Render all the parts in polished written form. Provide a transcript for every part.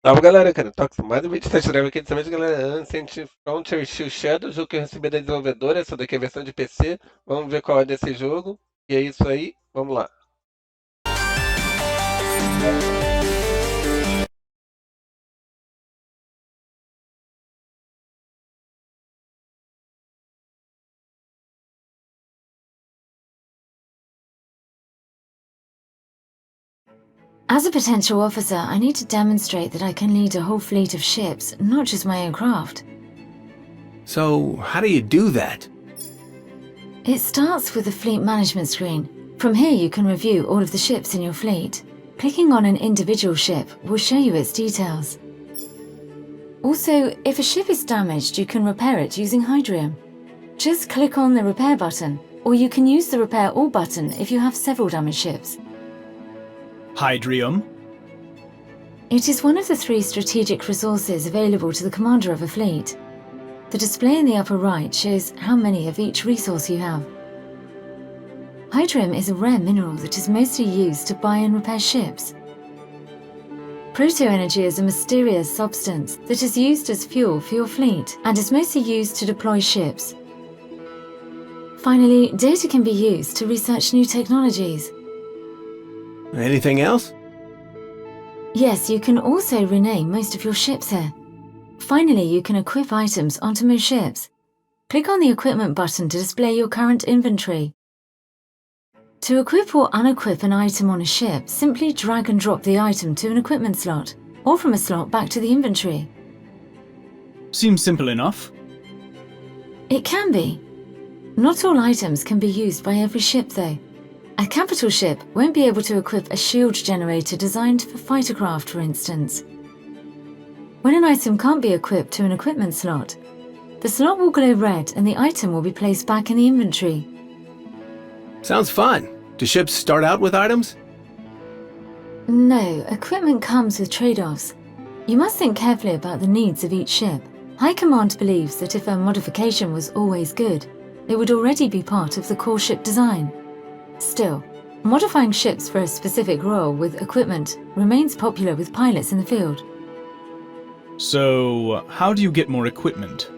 Salve galera, cara, tô com mais um vídeo test drive aqui dessa galera. Frontier Shadow, jogo que eu recebi da desenvolvedora. Essa daqui é a versão de PC. Vamos ver qual é desse jogo. E é isso aí, vamos lá. As a potential officer, I need to demonstrate that I can lead a whole fleet of ships, not just my own craft. So, how do you do that? It starts with the fleet management screen. From here you can review all of the ships in your fleet. Clicking on an individual ship will show you its details. Also, if a ship is damaged, you can repair it using Hydrium. Just click on the repair button, or you can use the repair all button if you have several damaged ships. Hydrium? It is one of the 3 strategic resources available to the commander of a fleet. The display in the upper right shows how many of each resource you have. Hydrium is a rare mineral that is mostly used to buy and repair ships. Proto-energy is a mysterious substance that is used as fuel for your fleet and is mostly used to deploy ships. Finally, data can be used to research new technologies. Anything else? Yes, you can also rename most of your ships here. Finally, you can equip items onto most ships. Click on the equipment button to display your current inventory. To equip or unequip an item on a ship, simply drag and drop the item to an equipment slot, or from a slot back to the inventory. Seems simple enough. It can be. Not all items can be used by every ship though. A capital ship won't be able to equip a shield generator designed for fighter craft, for instance. When an item can't be equipped to an equipment slot, the slot will glow red and the item will be placed back in the inventory. Sounds fun. Do ships start out with items? No, equipment comes with trade-offs. You must think carefully about the needs of each ship. High Command believes that if a modification was always good, it would already be part of the core ship design. Still, modifying ships for a specific role with equipment remains popular with pilots in the field. So, how do you get more equipment?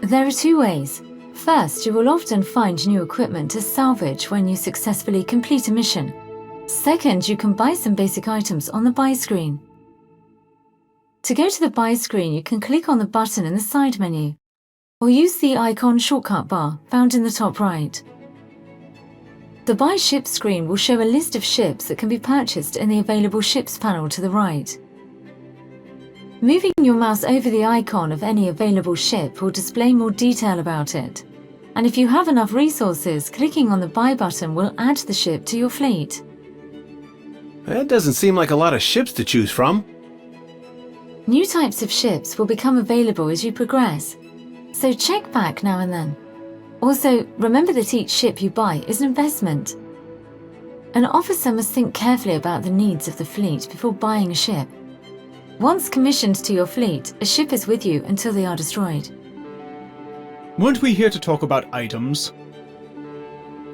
There are 2 ways. First, you will often find new equipment as salvage when you successfully complete a mission. Second, you can buy some basic items on the buy screen. To go to the buy screen, you can click on the button in the side menu, or use the icon shortcut bar found in the top right. The Buy Ship screen will show a list of ships that can be purchased in the Available Ships panel to the right. Moving your mouse over the icon of any available ship will display more detail about it. And if you have enough resources, clicking on the Buy button will add the ship to your fleet. That doesn't seem like a lot of ships to choose from. New types of ships will become available as you progress, so check back now and then. Also, remember that each ship you buy is an investment. An officer must think carefully about the needs of the fleet before buying a ship. Once commissioned to your fleet, a ship is with you until they are destroyed. Weren't we here to talk about items?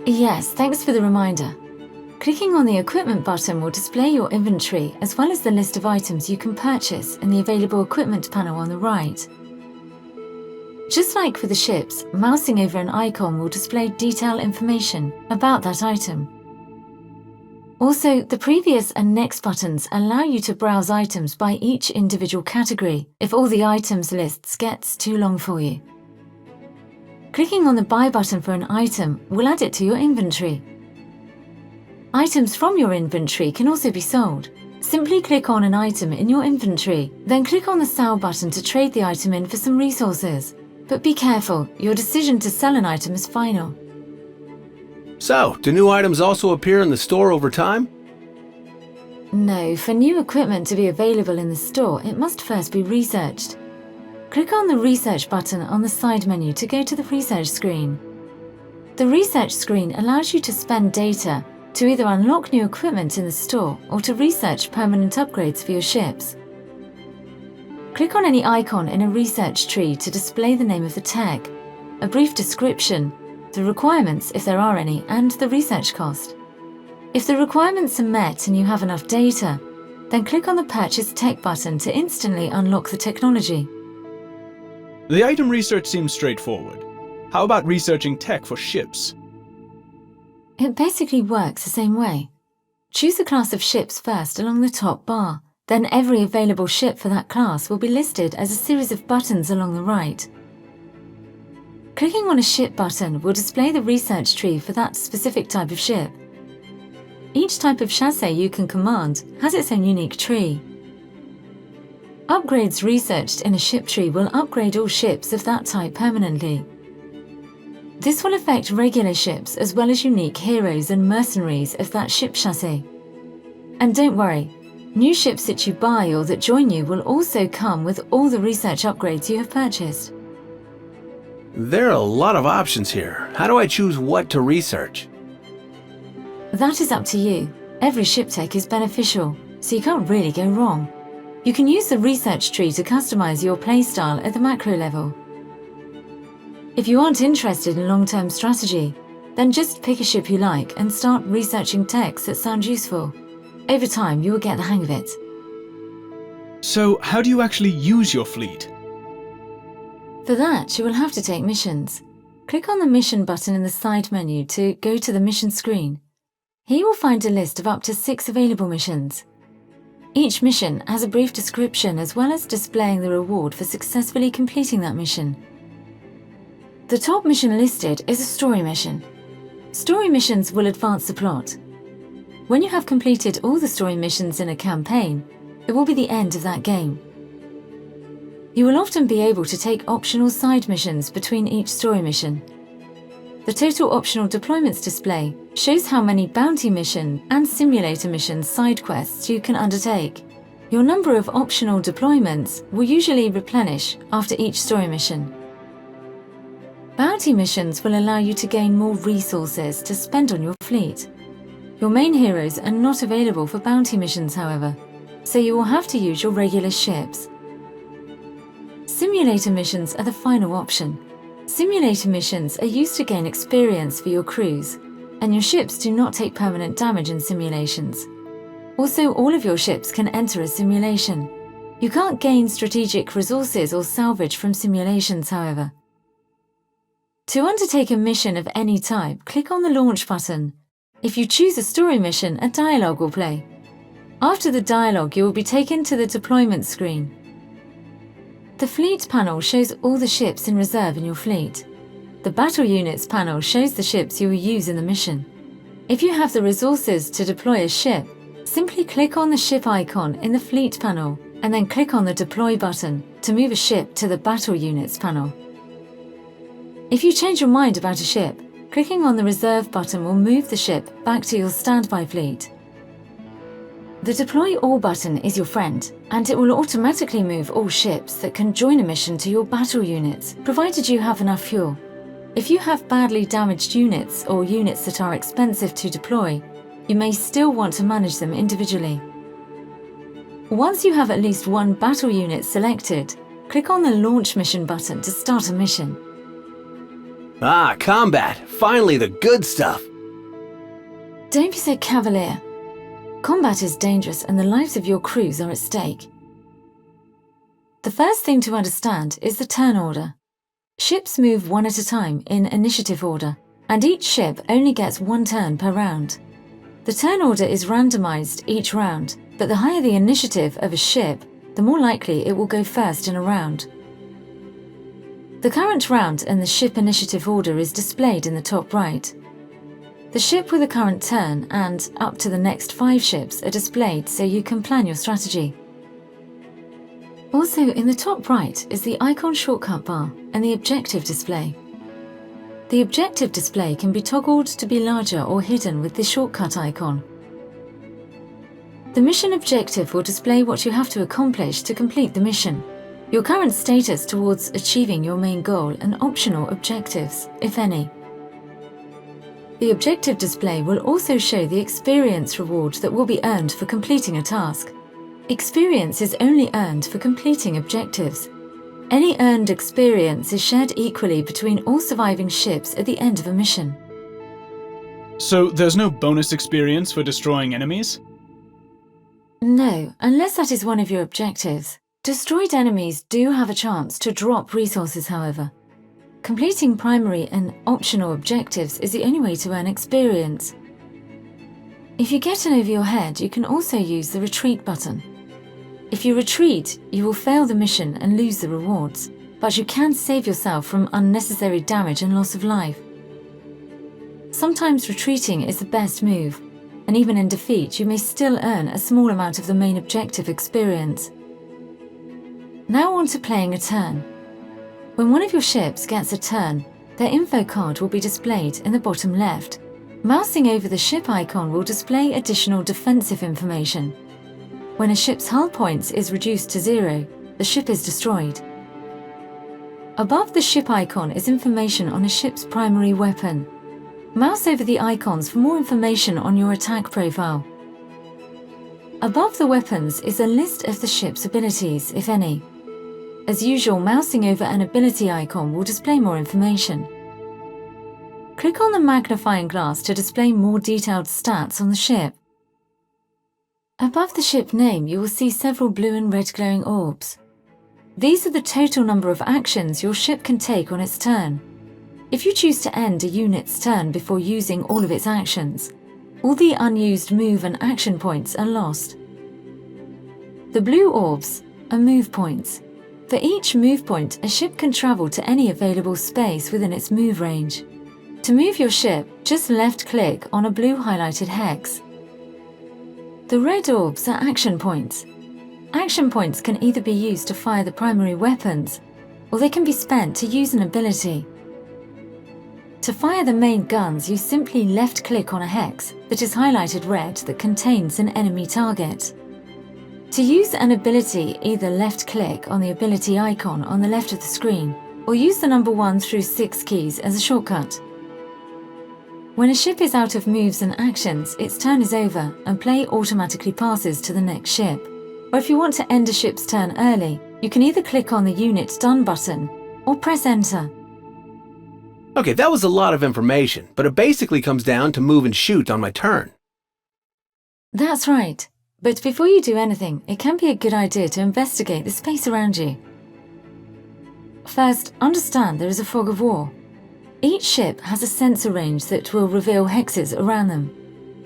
Yes, thanks for the reminder. Clicking on the equipment button will display your inventory as well as the list of items you can purchase in the available equipment panel on the right. Just like for the ships, mousing over an icon will display detailed information about that item. Also, the previous and next buttons allow you to browse items by each individual category if all the items lists gets too long for you. Clicking on the Buy button for an item will add it to your inventory. Items from your inventory can also be sold. Simply click on an item in your inventory, then click on the Sell button to trade the item in for some resources. But be careful, your decision to sell an item is final. So, do new items also appear in the store over time? No, for new equipment to be available in the store, it must first be researched. Click on the Research button on the side menu to go to the Research screen. The Research screen allows you to spend data to either unlock new equipment in the store or to research permanent upgrades for your ships. Click on any icon in a research tree to display the name of the tech, a brief description, the requirements if there are any, and the research cost. If the requirements are met and you have enough data, Then click on the Purchase Tech button to instantly unlock the technology. The item research seems straightforward. How about researching tech for ships? It basically works the same way. Choose a class of ships first along the top bar. Then every available ship for that class will be listed as a series of buttons along the right. Clicking on a ship button will display the research tree for that specific type of ship. Each type of chassis you can command has its own unique tree. Upgrades researched in a ship tree will upgrade all ships of that type permanently. This will affect regular ships as well as unique heroes and mercenaries of that ship chassis. And don't worry, new ships that you buy or that join you will also come with all the research upgrades you have purchased. There are a lot of options here. How do I choose what to research? That is up to you. Every ship tech is beneficial, so you can't really go wrong. You can use the research tree to customize your playstyle at the macro level. If you aren't interested in long-term strategy, then just pick a ship you like and start researching techs that sound useful. Over time, you will get the hang of it. So, how do you actually use your fleet? For that, you will have to take missions. Click on the mission button in the side menu to go to the mission screen. Here you will find a list of up to 6 available missions. Each mission has a brief description as well as displaying the reward for successfully completing that mission. The top mission listed is a story mission. Story missions will advance the plot. When you have completed all the story missions in a campaign, it will be the end of that game. You will often be able to take optional side missions between each story mission. The total optional deployments display shows how many bounty mission and simulator mission side quests you can undertake. Your number of optional deployments will usually replenish after each story mission. Bounty missions will allow you to gain more resources to spend on your fleet. Your main heroes are not available for bounty missions, however, so you will have to use your regular ships. Simulator missions are the final option. Simulator missions are used to gain experience for your crews, and your ships do not take permanent damage in simulations. Also, all of your ships can enter a simulation. You can't gain strategic resources or salvage from simulations, however. To undertake a mission of any type, click on the Launch button. If you choose a story mission, a dialogue will play. After the dialogue, you will be taken to the deployment screen. The Fleet panel shows all the ships in reserve in your fleet. The Battle Units panel shows the ships you will use in the mission. If you have the resources to deploy a ship, simply click on the ship icon in the Fleet panel and then click on the Deploy button to move a ship to the Battle Units panel. If you change your mind about a ship, clicking on the Reserve button will move the ship back to your standby fleet. The Deploy All button is your friend, and it will automatically move all ships that can join a mission to your battle units, provided you have enough fuel. If you have badly damaged units or units that are expensive to deploy, you may still want to manage them individually. Once you have at least one battle unit selected, click on the Launch Mission button to start a mission. Ah, combat! Finally the good stuff! Don't be so cavalier. Combat is dangerous and the lives of your crews are at stake. The first thing to understand is the turn order. Ships move one at a time in initiative order, and each ship only gets one turn per round. The turn order is randomized each round, but the higher the initiative of a ship, the more likely it will go first in a round. The current round and the ship initiative order is displayed in the top right. The ship with the current turn and up to the next 5 ships are displayed so you can plan your strategy. Also in the top right is the icon shortcut bar and the objective display. The objective display can be toggled to be larger or hidden with the shortcut icon. The mission objective will display what you have to accomplish to complete the mission, your current status towards achieving your main goal and optional objectives, if any. The objective display will also show the experience reward that will be earned for completing a task. Experience is only earned for completing objectives. Any earned experience is shared equally between all surviving ships at the end of a mission. So there's no bonus experience for destroying enemies? No, unless that is one of your objectives. Destroyed enemies do have a chance to drop resources, however. Completing primary and optional objectives is the only way to earn experience. If you get in over your head, you can also use the retreat button. If you retreat, you will fail the mission and lose the rewards, but you can save yourself from unnecessary damage and loss of life. Sometimes retreating is the best move, and even in defeat you may still earn a small amount of the main objective experience. Now on to playing a turn. When one of your ships gets a turn, their info card will be displayed in the bottom left. Mousing over the ship icon will display additional defensive information. When a ship's hull points is reduced to 0, the ship is destroyed. Above the ship icon is information on a ship's primary weapon. Mouse over the icons for more information on your attack profile. Above the weapons is a list of the ship's abilities, if any. As usual, mousing over an ability icon will display more information. Click on the magnifying glass to display more detailed stats on the ship. Above the ship name, you will see several blue and red glowing orbs. These are the total number of actions your ship can take on its turn. If you choose to end a unit's turn before using all of its actions, all the unused move and action points are lost. The blue orbs are move points. For each move point, a ship can travel to any available space within its move range. To move your ship, just left-click on a blue highlighted hex. The red orbs are action points. Action points can either be used to fire the primary weapons, or they can be spent to use an ability. To fire the main guns, you simply left-click on a hex that is highlighted red that contains an enemy target. To use an ability, either left-click on the ability icon on the left of the screen, or use the number 1 through 6 keys as a shortcut. When a ship is out of moves and actions, its turn is over and play automatically passes to the next ship. Or if you want to end a ship's turn early, you can either click on the Unit Done button or press Enter. Okay, that was a lot of information, but it basically comes down to move and shoot on my turn. That's right. But before you do anything, it can be a good idea to investigate the space around you. First, understand there is a fog of war. Each ship has a sensor range that will reveal hexes around them.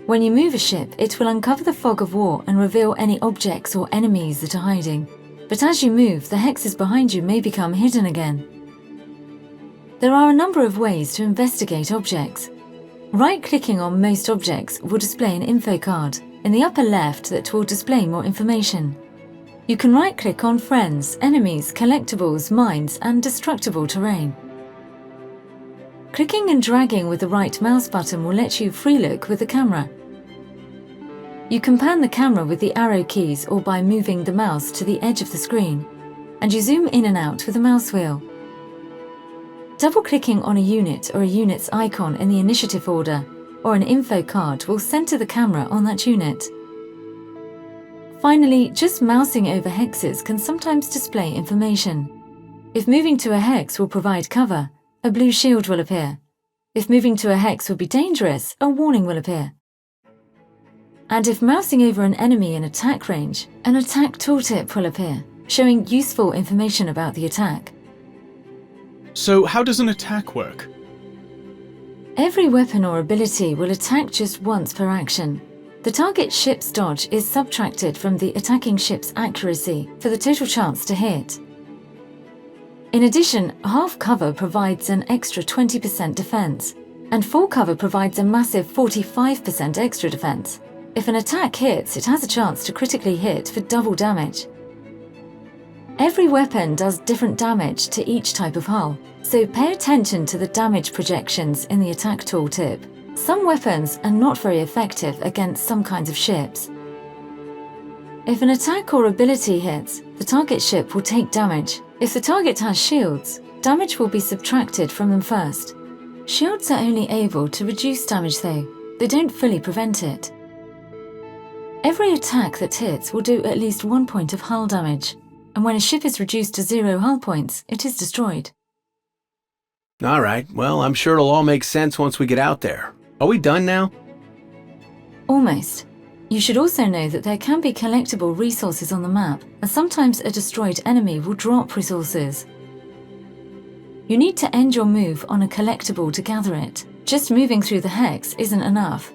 When you move a ship, it will uncover the fog of war and reveal any objects or enemies that are hiding. But as you move, the hexes behind you may become hidden again. There are a number of ways to investigate objects. Right-clicking on most objects will display an info card in the upper left that will display more information. You can right-click on friends, enemies, collectibles, mines, and destructible terrain. Clicking and dragging with the right mouse button will let you free look with the camera. You can pan the camera with the arrow keys or by moving the mouse to the edge of the screen, and you zoom in and out with the mouse wheel. Double-clicking on a unit or a unit's icon in the initiative order or an info card will center the camera on that unit. Finally, just mousing over hexes can sometimes display information. If moving to a hex will provide cover, a blue shield will appear. If moving to a hex will be dangerous, a warning will appear. And if mousing over an enemy in attack range, an attack tooltip will appear, showing useful information about the attack. So how does an attack work? Every weapon or ability will attack just once per action. The target ship's dodge is subtracted from the attacking ship's accuracy for the total chance to hit. In addition, half cover provides an extra 20% defense, and full cover provides a massive 45% extra defense. If an attack hits, it has a chance to critically hit for double damage. Every weapon does different damage to each type of hull, so pay attention to the damage projections in the attack tooltip. Some weapons are not very effective against some kinds of ships. If an attack or ability hits, the target ship will take damage. If the target has shields, damage will be subtracted from them first. Shields are only able to reduce damage though, they don't fully prevent it. Every attack that hits will do at least 1 point of hull damage, and when a ship is reduced to 0 hull points, it is destroyed. Alright, well, I'm sure it'll all make sense once we get out there. Are we done now? Almost. You should also know that there can be collectible resources on the map, and sometimes a destroyed enemy will drop resources. You need to end your move on a collectible to gather it. Just moving through the hex isn't enough.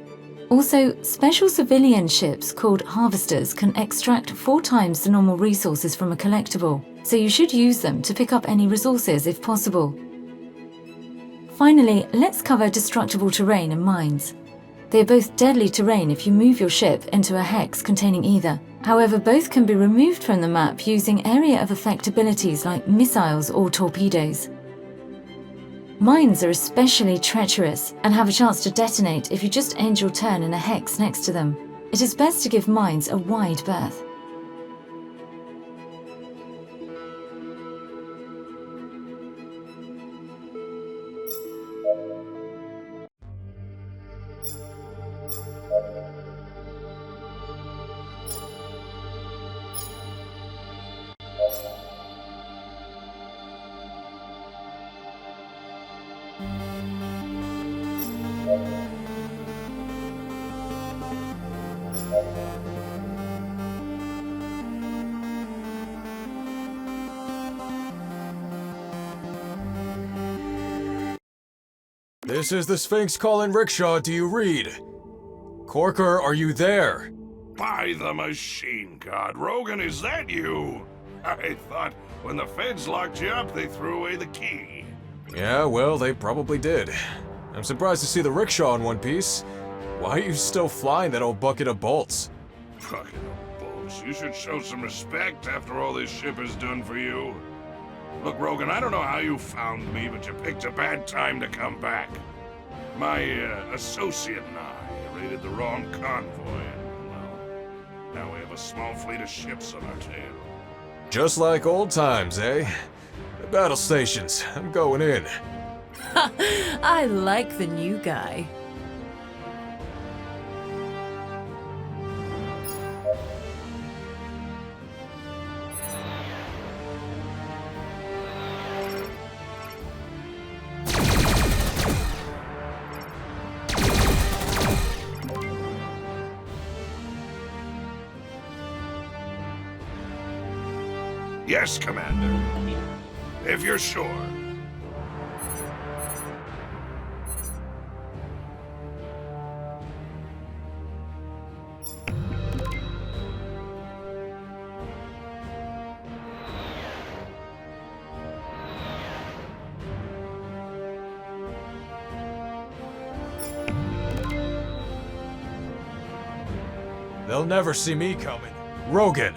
Also, special civilian ships called harvesters can extract 4 times the normal resources from a collectible, so you should use them to pick up any resources if possible. Finally, let's cover destructible terrain and mines. They are both deadly terrain if you move your ship into a hex containing either. However, both can be removed from the map using area of effect abilities like missiles or torpedoes. Mines are especially treacherous and have a chance to detonate if you just end your turn in a hex next to them. It is best to give mines a wide berth. This is the Sphinx calling Rickshaw, do you read? Corker, are you there? By the machine god, Rogan, is that you? I thought when the feds locked you up, they threw away the key. Yeah, well, they probably did. I'm surprised to see the rickshaw in one piece. Why are you still flying that old bucket of bolts? Bucket of bolts. You should show some respect after all this ship has done for you. Look, Rogan, I don't know how you found me, but you picked a bad time to come back. My associate and I raided the wrong convoy, and, well, now we have a small fleet of ships on our tail. Just like old times, eh? The battle stations. I'm going in. I like the new guy. Yes, Commander. If you're sure. They'll never see me coming. Rogan!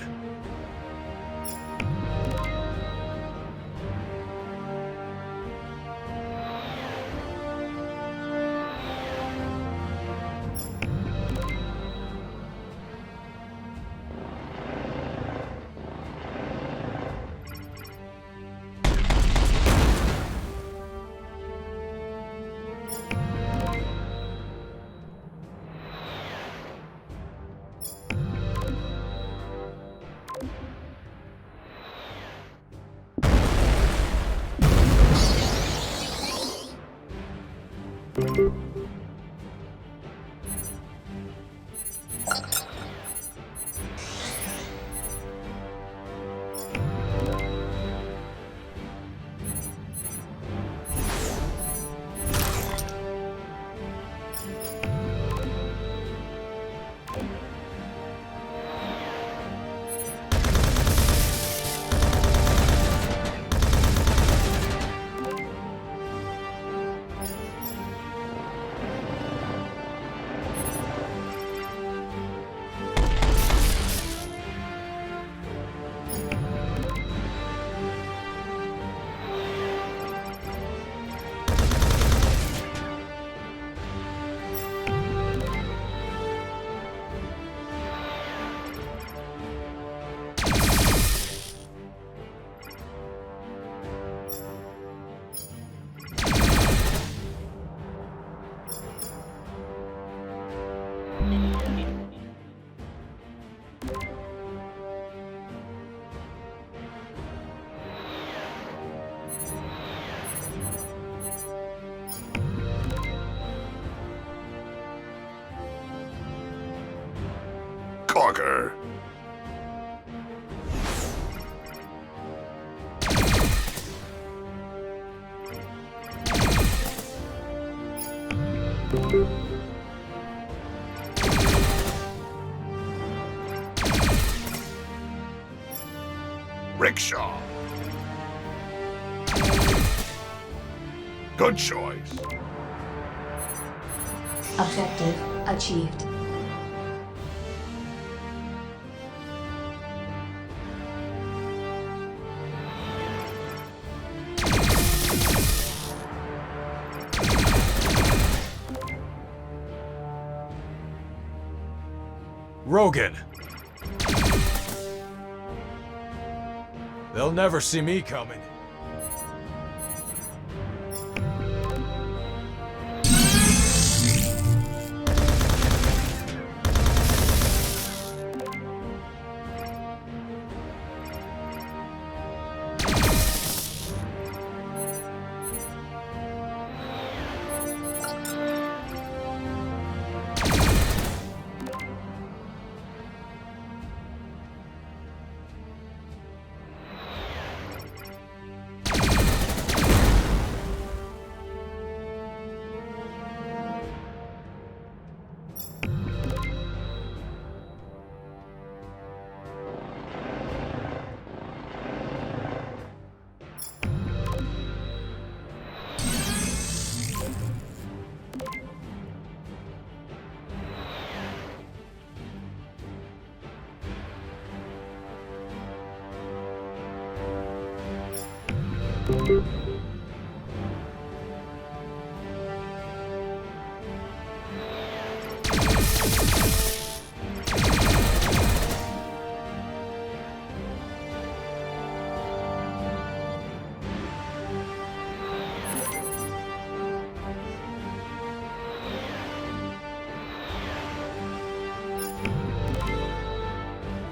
corker. Rickshaw. Good choice. Objective achieved. Rogan. They'll never see me coming.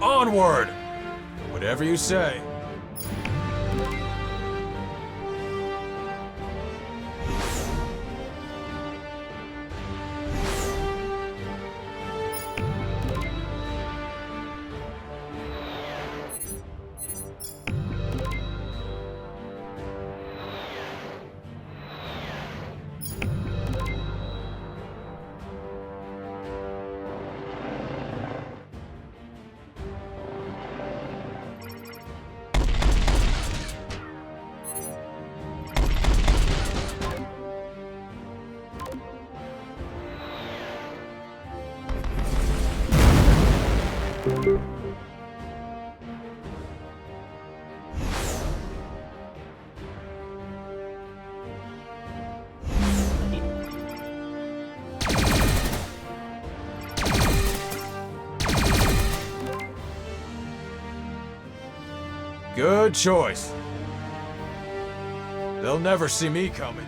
Onward! Whatever you say. Good choice. They'll never see me coming.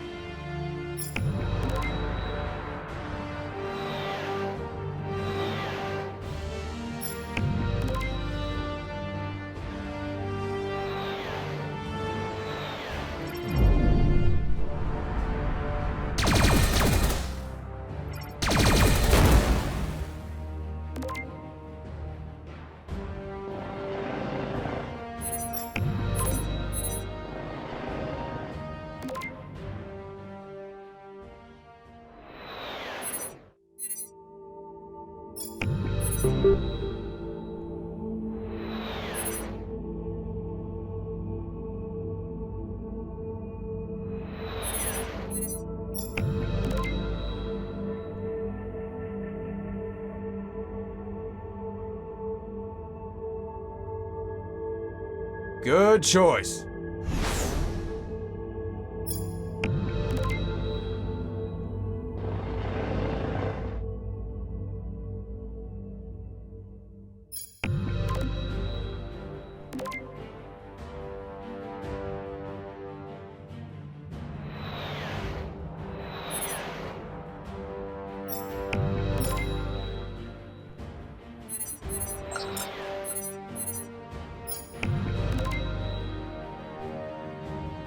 Good choice.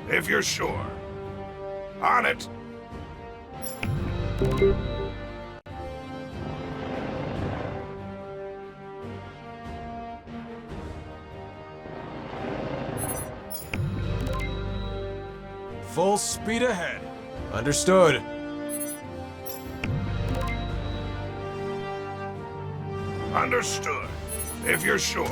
If you're sure. On it. Full speed ahead. Understood. Understood. If you're sure.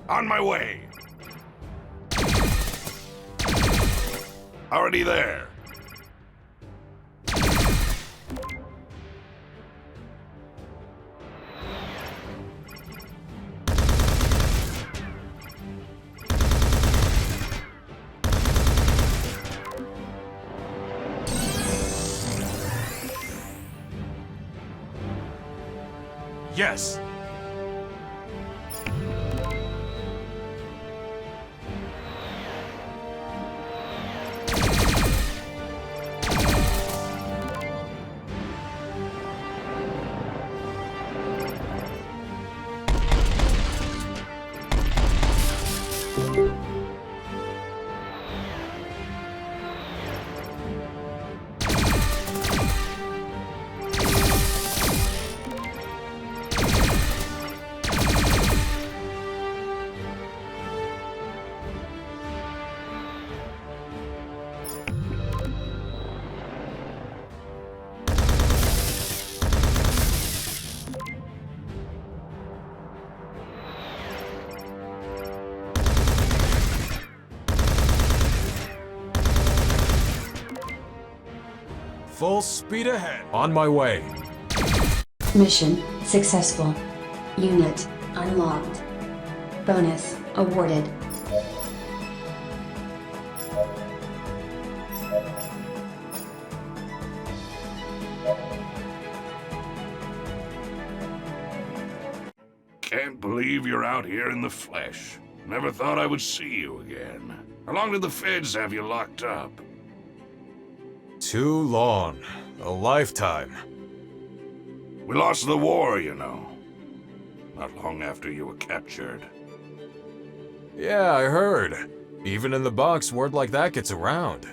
On my way. Already there. Yes. Full speed ahead. On my way. Mission successful. Unit unlocked. Bonus awarded. Can't believe you're out here in the flesh. Never thought I would see you again. How long did the feds have you locked up? Too long. A lifetime. We lost the war, you know. Not long after you were captured. Yeah, I heard. Even in the box, word like that gets around.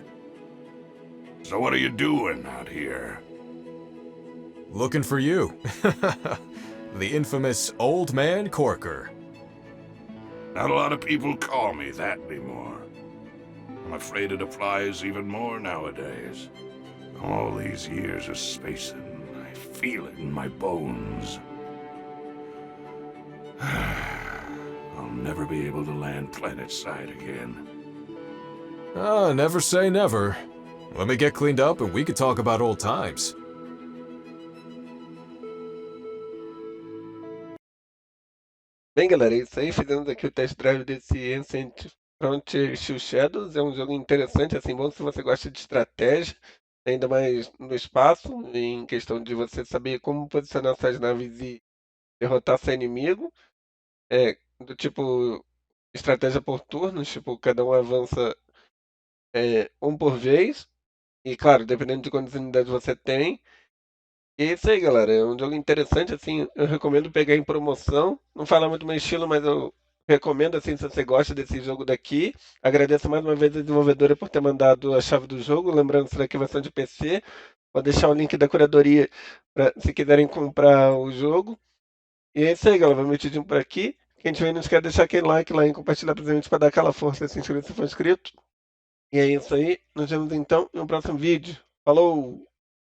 So what are you doing out here? Looking for you. The infamous Old Man Corker. Not a lot of people call me that anymore. I'm afraid it applies even more nowadays. All these years of spacing, I feel it in my bones. I'll never be able to land planet-side again. Ah, never say never. Let me get cleaned up and we could talk about old times. Bem, galera, é isso aí. Fizemos aqui o test drive desse Ancient Frontier Shadows. É um jogo interessante, assim, bom se você gosta de estratégia, ainda mais no espaço, em questão de você saber como posicionar suas naves e derrotar seu inimigo. Do tipo, estratégia por turnos, tipo, cada um avança um por vez. E claro, dependendo de quantas unidades você tem. E é isso aí, galera. É um jogo interessante, assim, eu recomendo pegar em promoção. Não fala muito do meu estilo, mas eu recomendo, assim, se você gosta desse jogo daqui. Agradeço mais uma vez a desenvolvedora por ter mandado a chave do jogo. Lembrando que isso daqui é versão de PC. Vou deixar o link da curadoria pra, se quiserem comprar o jogo. E é isso aí, galera. Vou meter por aqui. Quem tiver, não esquece de deixar aquele like lá e compartilhar para os amigos para dar aquela força e se inscrever se for inscrito. E é isso aí. Nos vemos então em um próximo vídeo. Falou!